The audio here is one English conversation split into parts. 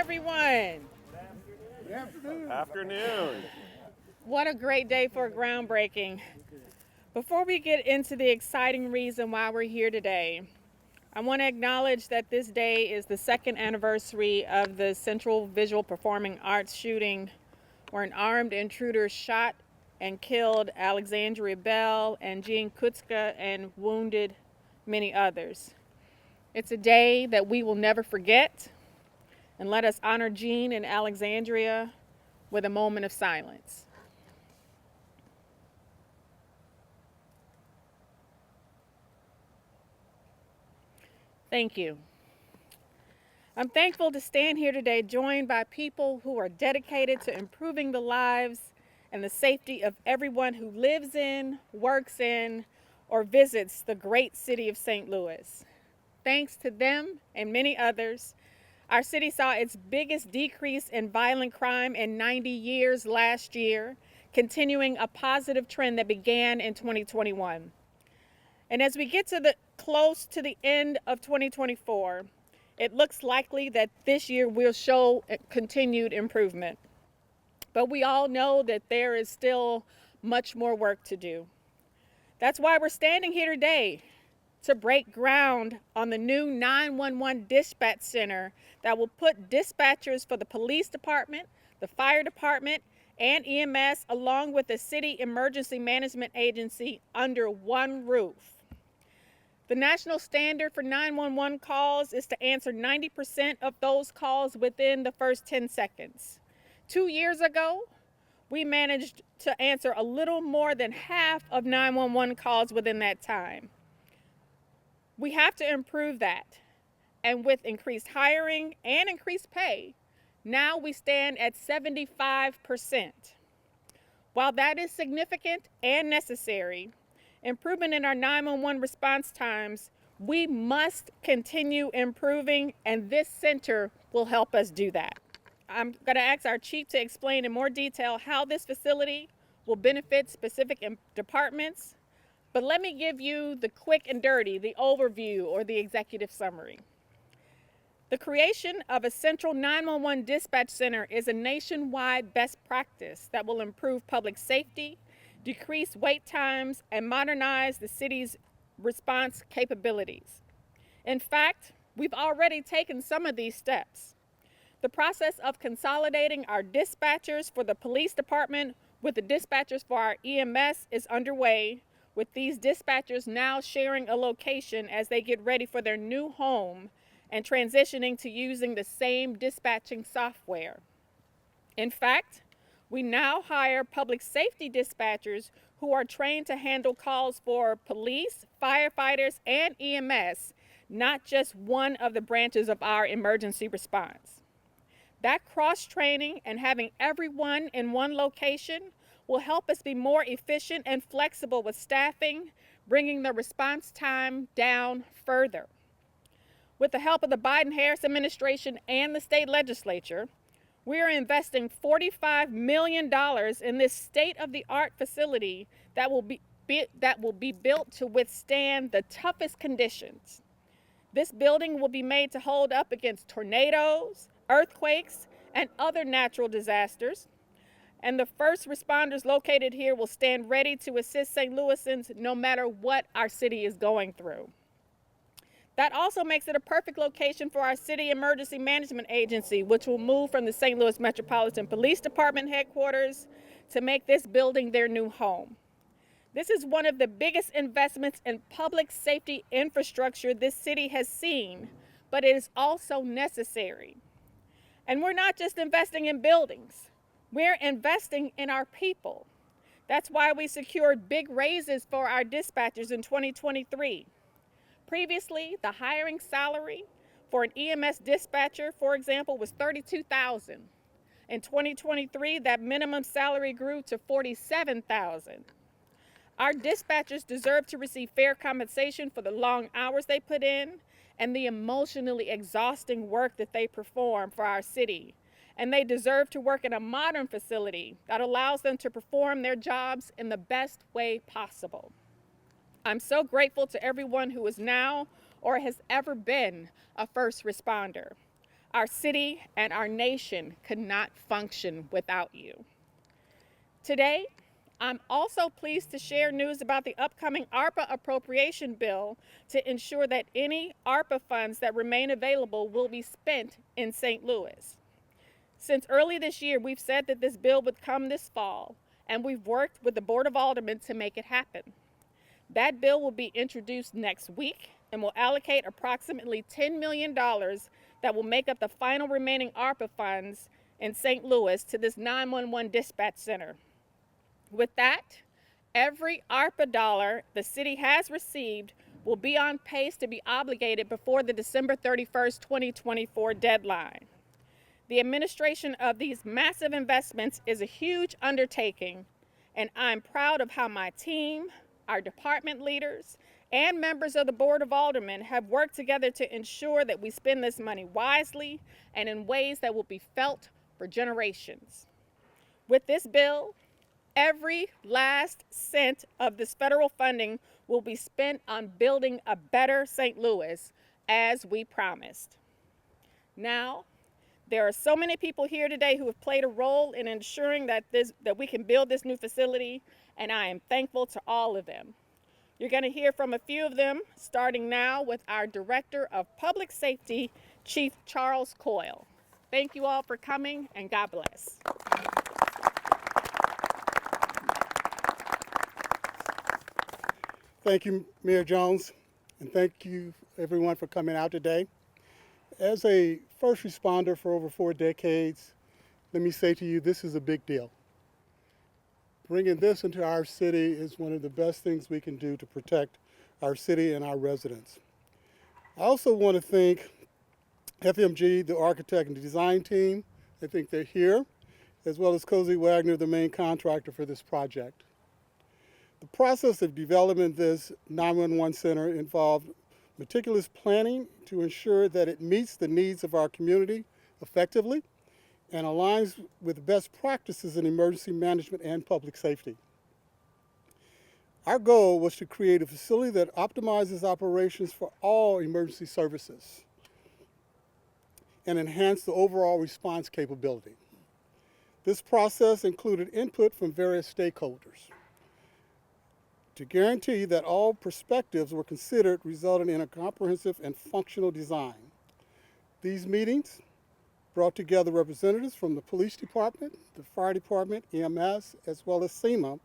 everyone. Good afternoon. Afternoon. What a great day for groundbreaking. Before we get into the exciting reason why we're here today, I want to acknowledge that this day is the second anniversary of the Central Visual Performing Arts shooting, where an armed intruder shot and killed Alexandria Bell and Jean Kutska and wounded many others. It's a day that we will never forget, and let us honor Jean and Alexandria with a moment of silence. Thank you. I'm thankful to stand here today joined by people who are dedicated to improving the lives and the safety of everyone who lives in, works in, or visits the great city of St. Louis. Thanks to them and many others, our city saw its biggest decrease in violent crime in 90 years last year, continuing a positive trend that began in 2021. And as we get close to the end of 2024, it looks likely that this year will show continued improvement. But we all know that there is still much more work to do. That's why we're standing here today, to break ground on the new 911 dispatch center that will put dispatchers for the police department, the fire department, and EMS, along with the city emergency management agency, under one roof. The national standard for 911 calls is to answer 90% of those calls within the first 10 seconds. 2 years ago, we managed to answer a little more than half of 911 calls within that time. We have to improve that. And with increased hiring and increased pay, now we stand at 75%. While that is significant and necessary, improvement in our 911 response times, we must continue improving, and this center will help us do that. I'm going to ask our chief to explain in more detail how this facility will benefit specific departments, but let me give you the quick and dirty, the overview or the executive summary. The creation of a central 911 dispatch center is a nationwide best practice that will improve public safety, decrease wait times, and modernize the city's response capabilities. In fact, we've already taken some of these steps. The process of consolidating our dispatchers for the police department with the dispatchers for our EMS is underway, with these dispatchers now sharing a location as they get ready for their new home and transitioning to using the same dispatching software. In fact, we now hire public safety dispatchers who are trained to handle calls for police, firefighters, and EMS, not just one of the branches of our emergency response. That cross-training and having everyone in one location will help us be more efficient and flexible with staffing, bringing the response time down further. With the help of the Biden-Harris administration and the state legislature, we are investing $45 million in this state-of-the-art facility that will be built to withstand the toughest conditions. This building will be made to hold up against tornadoes, earthquakes, and other natural disasters. And the first responders located here will stand ready to assist St. Louisans no matter what our city is going through. That also makes it a perfect location for our city emergency management agency, which will move from the St. Louis Metropolitan Police Department headquarters to make this building their new home. This is one of the biggest investments in public safety infrastructure this city has seen, but it is also necessary. And we're not just investing in buildings, we're investing in our people. That's why we secured big raises for our dispatchers in 2023. Previously, the hiring salary for an EMS dispatcher, for example, was $32,000. In 2023, that minimum salary grew to $47,000. Our dispatchers deserve to receive fair compensation for the long hours they put in and the emotionally exhausting work that they perform for our city. And they deserve to work in a modern facility that allows them to perform their jobs in the best way possible. I'm so grateful to everyone who is now or has ever been a first responder. Our city and our nation could not function without you. Today, I'm also pleased to share news about the upcoming ARPA appropriation bill to ensure that any ARPA funds that remain available will be spent in St. Louis. Since early this year, we've said that this bill would come this fall, and we've worked with the Board of Aldermen to make it happen. That bill will be introduced next week and will allocate approximately $10 million that will make up the final remaining ARPA funds in St. Louis to this 911 dispatch center. With that, every ARPA dollar the city has received will be on pace to be obligated before the December 31st, 2024 deadline. The administration of these massive investments is a huge undertaking, and I'm proud of how my team, our department leaders, and members of the Board of Aldermen have worked together to ensure that we spend this money wisely and in ways that will be felt for generations. With this bill, every last cent of this federal funding will be spent on building a better St. Louis, as we promised. Now, there are so many people here today who have played a role in ensuring that we can build this new facility, and I am thankful to all of them. You're going to hear from a few of them, starting now with our Director of Public Safety, Chief Charles Coyle. Thank you all for coming, and God bless. Thank you, Mayor Jones, and thank you everyone for coming out today. As a first responder for over 4 decades, let me say to you, this is a big deal. Bringing this into our city is one of the best things we can do to protect our city and our residents. I also want to thank FMG, the architect and design team. I think they're here, as well as Cozy Wagner, the main contractor for this project. The process of developing this 911 center involved meticulous planning to ensure that it meets the needs of our community effectively and aligns with best practices in emergency management and public safety. Our goal was to create a facility that optimizes operations for all emergency services and enhance the overall response capability. This process included input from various stakeholders to guarantee that all perspectives were considered, resulting in a comprehensive and functional design. These meetings brought together representatives from the police department, the fire department, EMS, as well as SEMA,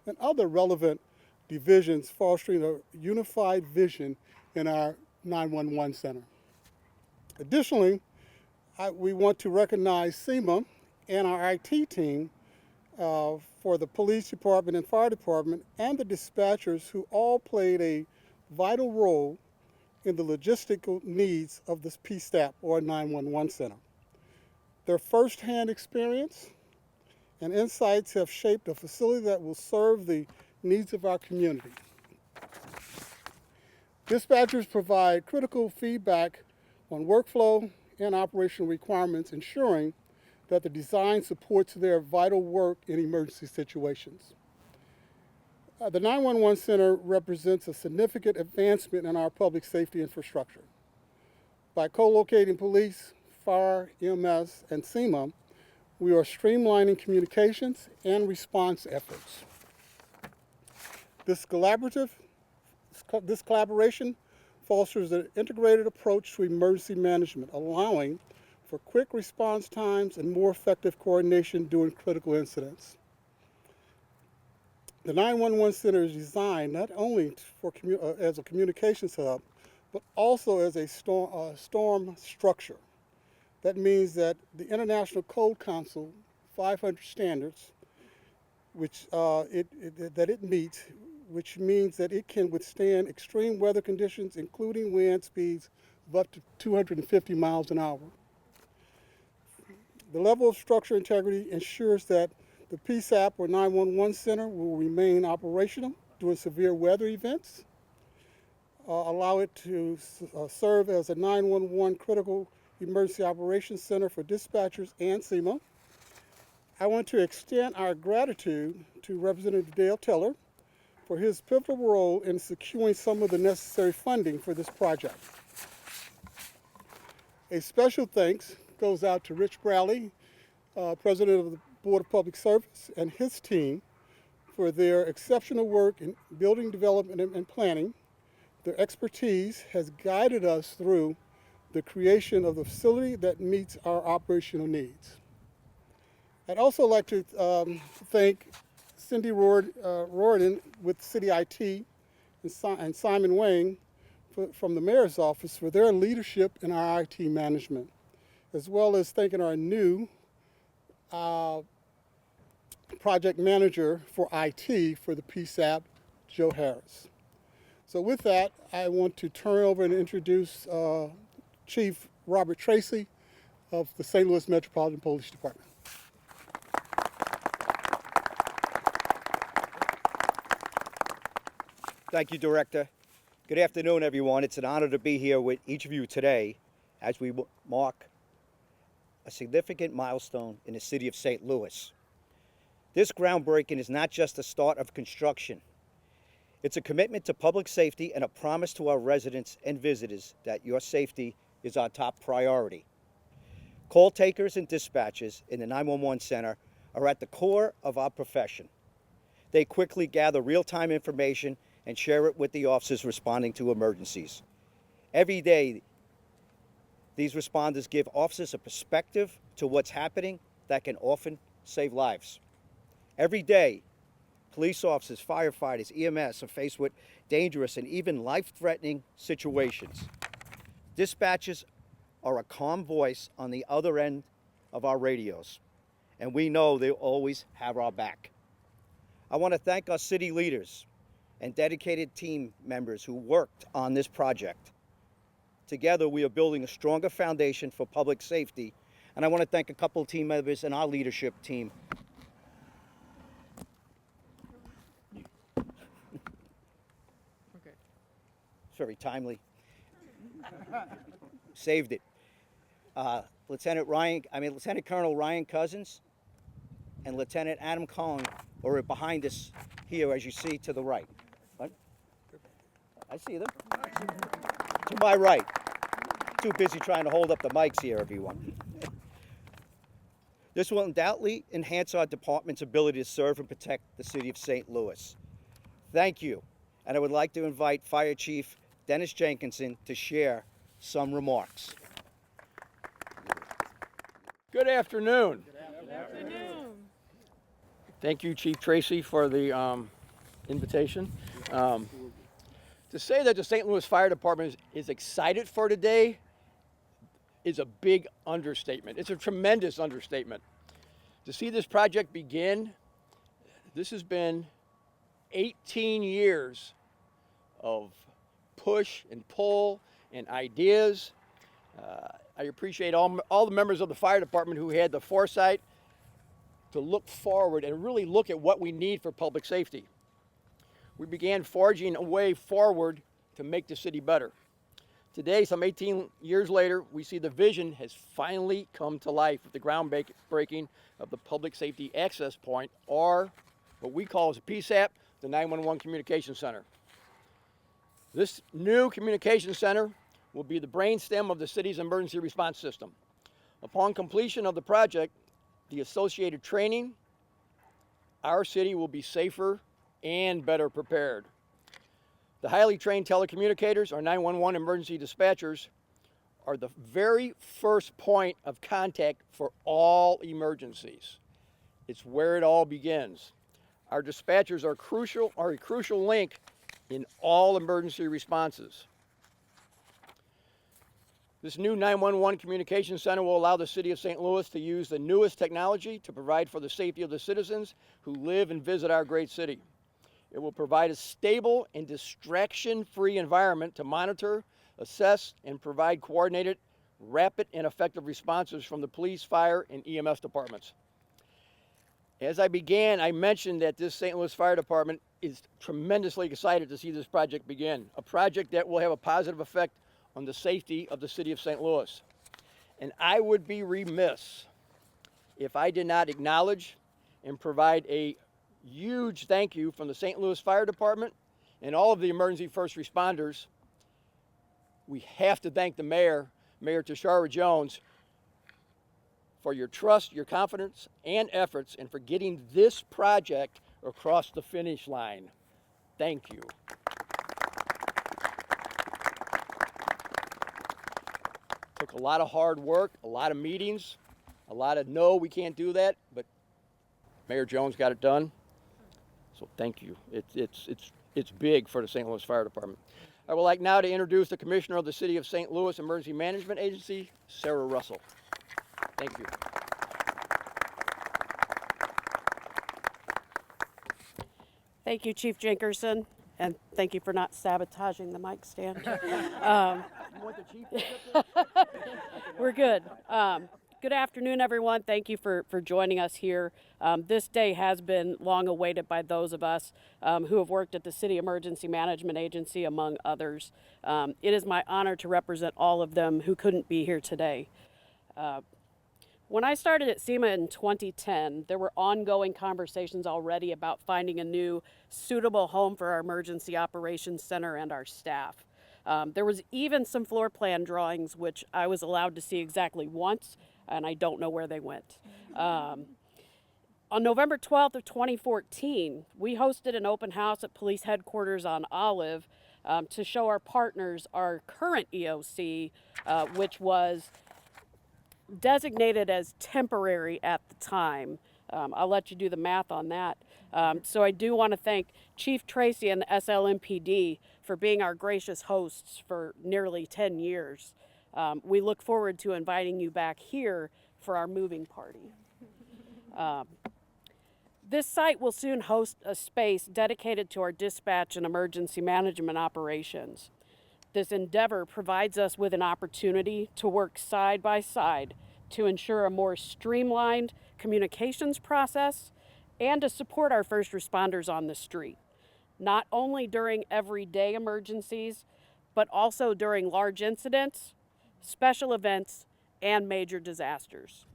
and other relevant divisions, fostering a unified vision in our 911 center. Additionally, we want to recognize SEMA and our IT team for the police department and fire department and the dispatchers who all played a vital role in the logistical needs of this PSTAP or 911 center. Their firsthand experience and insights have shaped a facility that will serve the needs of our community. Dispatchers provide critical feedback on workflow and operational requirements, ensuring that the design supports their vital work in emergency situations. The 911 Center represents a significant advancement in our public safety infrastructure. By co-locating police, fire, EMS, and SEMA, we are streamlining communications and response efforts. This collaboration fosters an integrated approach to emergency management, allowing for quick response times and more effective coordination during critical incidents. The 911 Center is designed not only as a communications hub, but also as a storm structure. That means that the International Code Council 500 standards, which it meets, which means that it can withstand extreme weather conditions, including wind speeds of up to 250 miles an hour. The level of structural integrity ensures that the PSAP or 911 Center will remain operational during severe weather events, allow it to serve as a 911 critical emergency operations center for dispatchers and SEMA. I want to extend our gratitude to Representative Dale Tiller for his pivotal role in securing some of the necessary funding for this project. A special thanks goes out to Rich Browley, President of the Board of Public Service, and his team for their exceptional work in building development and planning. Their expertise has guided us through the creation of the facility that meets our operational needs. I'd also like to thank Cindy Rorden with City IT and Simon Wang from the Mayor's Office for their leadership in our IT management, as well as thanking our new project manager for IT for the PSAP, Joe Harris. So with that, I want to turn over and introduce Chief Robert Tracy of the St. Louis Metropolitan Police Department. Thank you, Director. Good afternoon, everyone. It's an honor to be here with each of you today as we mark a significant milestone in the city of St. Louis. This groundbreaking is not just the start of construction. It's a commitment to public safety and a promise to our residents and visitors that your safety is our top priority. Call takers and dispatchers in the 911 center are at the core of our profession. They quickly gather real-time information and share it with the officers responding to emergencies. Every day, these responders give officers a perspective to what's happening that can often save lives. Every day, police officers, firefighters, EMS are faced with dangerous and even life-threatening situations. Dispatchers are a calm voice on the other end of our radios, and we know they always have our back. I want to thank our city leaders and dedicated team members who worked on this project. Together, we are building a stronger foundation for public safety, and I want to thank a couple of team members in our leadership team. Okay. It's very timely. Saved it. Lieutenant Colonel Ryan Cousins and Lieutenant Adam Cohen are behind us here, as you see to the right. What? I see them. To my right. Too busy trying to hold up the mics here, everyone. This will undoubtedly enhance our department's ability to serve and protect the city of St. Louis. Thank you. And I would like to invite Fire Chief Dennis Jenkinson to share some remarks. Good afternoon. Good afternoon. Thank you, Chief Tracy, for the invitation. To say that the St. Louis Fire Department is excited for today is a big understatement. It's a tremendous understatement. To see this project begin, this has been 18 years of push and pull and ideas. I appreciate all the members of the fire department who had the foresight to look forward and really look at what we need for public safety. We began forging a way forward to make the city better. Today, some 18 years later, we see the vision has finally come to life with the groundbreaking of the Public Safety Access Point, or what we call as a PSAP, the 911 Communication Center. This new communication center will be the brainstem of the city's emergency response system. Upon completion of the project, the associated training, our city will be safer and better prepared. The highly trained telecommunicators, or 911 emergency dispatchers, are the very first point of contact for all emergencies. It's where it all begins. Our dispatchers are a crucial link in all emergency responses. This new 911 communication center will allow the city of St. Louis to use the newest technology to provide for the safety of the citizens who live and visit our great city. It will provide a stable and distraction-free environment to monitor, assess, and provide coordinated, rapid, and effective responses from the police, fire, and EMS departments. As I began, I mentioned that this St. Louis Fire Department is tremendously excited to see this project begin, a project that will have a positive effect on the safety of the city of St. Louis. And I would be remiss if I did not acknowledge and provide a huge thank you from the St. Louis Fire Department and all of the emergency first responders. We have to thank the mayor Mayor Tishaura Jones, for your trust, your confidence, and efforts, and for getting this project across the finish line. Thank you. Took a lot of hard work, a lot of meetings, a lot of no, we can't do that, but Mayor Jones got it done. So thank you. It's big for the St. Louis Fire Department. I would like now to introduce the Commissioner of the City of St. Louis Emergency Management Agency, Sarah Russell. Thank you. Thank you, Chief Jenkerson, and thank you for not sabotaging the mic stand. We're good. Good afternoon, everyone. Thank you for joining us here. This day has been long awaited by those of us who have worked at the City Emergency Management Agency, among others. It is my honor to represent all of them who couldn't be here today. When I started at SEMA in 2010, there were ongoing conversations already about finding a new suitable home for our Emergency Operations Center and our staff. There was even some floor plan drawings, which I was allowed to see exactly once, and I don't know where they went. On November 12th of 2014, we hosted an open house at police headquarters on Olive to show our partners our current EOC, which was designated as temporary at the time. I'll let you do the math on that. So I do want to thank Chief Tracy and the SLMPD for being our gracious hosts for nearly 10 years. We look forward to inviting you back here for our moving party. This site will soon host a space dedicated to our dispatch and emergency management operations. This endeavor provides us with an opportunity to work side by side to ensure a more streamlined communications process and to support our first responders on the street, not only during everyday emergencies, but also during large incidents, special events, and major disasters.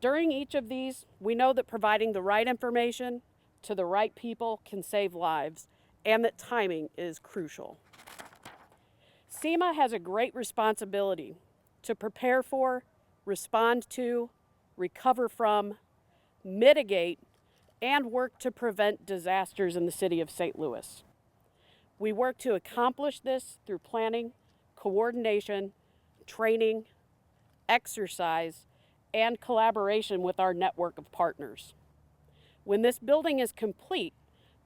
During each of these, we know that providing the right information to the right people can save lives, and that timing is crucial. SEMA has a great responsibility to prepare for, respond to, recover from, mitigate, and work to prevent disasters in the city of St. Louis. We work to accomplish this through planning, coordination, training, exercise, and collaboration with our network of partners. When this building is complete,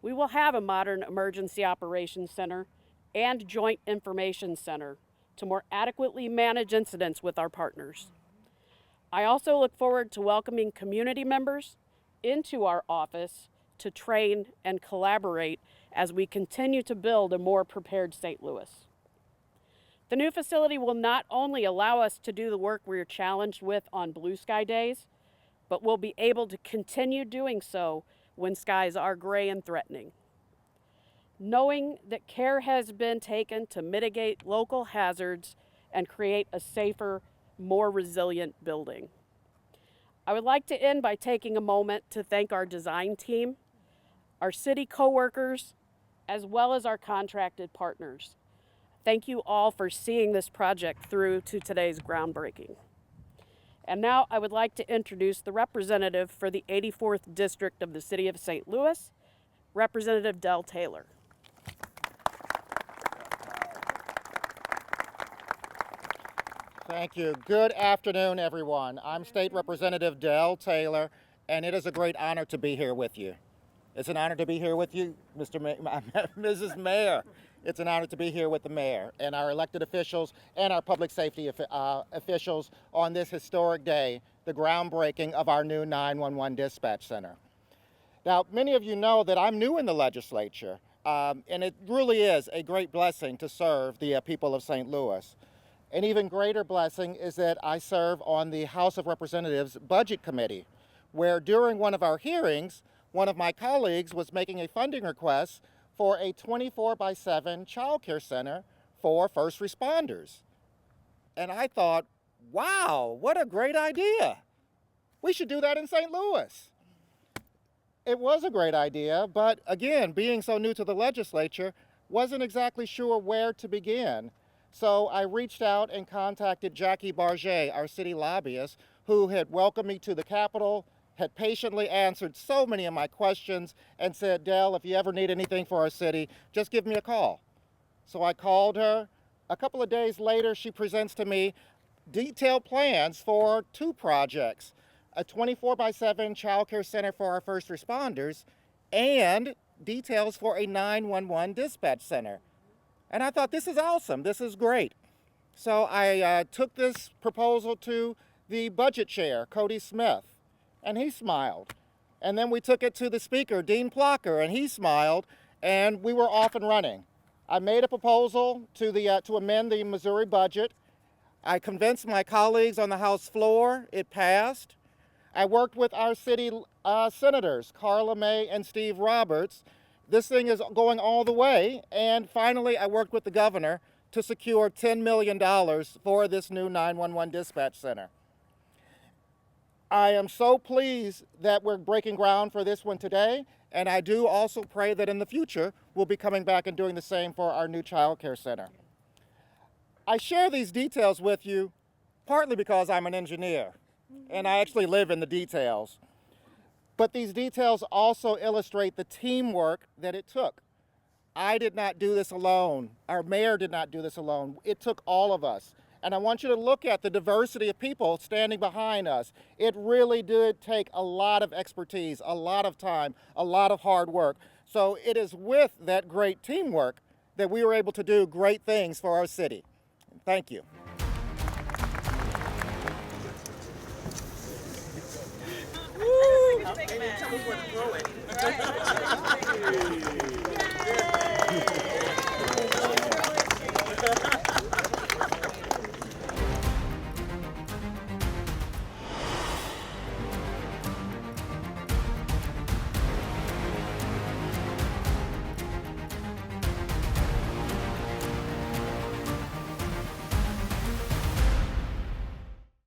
we will have a modern emergency operations center and joint information center to more adequately manage incidents with our partners. I also look forward to welcoming community members into our office to train and collaborate as we continue to build a more prepared St. Louis. The new facility will not only allow us to do the work we're challenged with on blue sky days, but we'll be able to continue doing so when skies are gray and threatening. Knowing that care has been taken to mitigate local hazards and create a safer, more resilient building. I would like to end by taking a moment to thank our design team, our city coworkers, as well as our contracted partners. Thank you all for seeing this project through to today's groundbreaking. And now I would like to introduce the representative for the 84th District of the City of St. Louis, Representative Del Taylor. Thank you. Good afternoon, everyone. I'm State Representative Del Taylor, and it is a great honor to be here with you. It's an honor to be here with you, Mrs. Mayor. It's an honor to be here with the mayor and our elected officials and our public safety officials on this historic day, the groundbreaking of our new 911 dispatch center. Now, many of you know that I'm new in the legislature, and it really is a great blessing to serve the people of St. Louis. An even greater blessing is that I serve on the House of Representatives Budget Committee, where during one of our hearings, one of my colleagues was making a funding request for a 24/7 child care center for first responders. And I thought, wow, what a great idea. We should do that in St. Louis. It was a great idea, but again, being so new to the legislature, wasn't exactly sure where to begin. So I reached out and contacted Jackie Barget, our city lobbyist, who had welcomed me to the Capitol, had patiently answered so many of my questions, and said, Dell, if you ever need anything for our city, just give me a call. So I called her. A couple of days later, she presents to me detailed plans for 2 projects, a 24/7 child care center for our first responders, and details for a 911 dispatch center. And I thought, this is awesome, this is great. So I took this proposal to the budget chair, Cody Smith, and he smiled. And then we took it to the speaker, Dean Plocker, and he smiled, and we were off and running. I made a proposal to amend the Missouri budget. I convinced my colleagues on the House floor. It passed. I worked with our city senators, Carla May and Steve Roberts. This thing is going all the way. And finally, I worked with the governor to secure $10 million for this new 911 dispatch center. I am so pleased that we're breaking ground for this one today. And I do also pray that in the future, we'll be coming back and doing the same for our new child care center. I share these details with you partly because I'm an engineer and I actually live in the details. But these details also illustrate the teamwork that it took. I did not do this alone. Our mayor did not do this alone. It took all of us. And I want you to look at the diversity of people standing behind us. It really did take a lot of expertise, a lot of time, a lot of hard work. So it is with that great teamwork that we were able to do great things for our city. Thank you. Tell us where to throw it.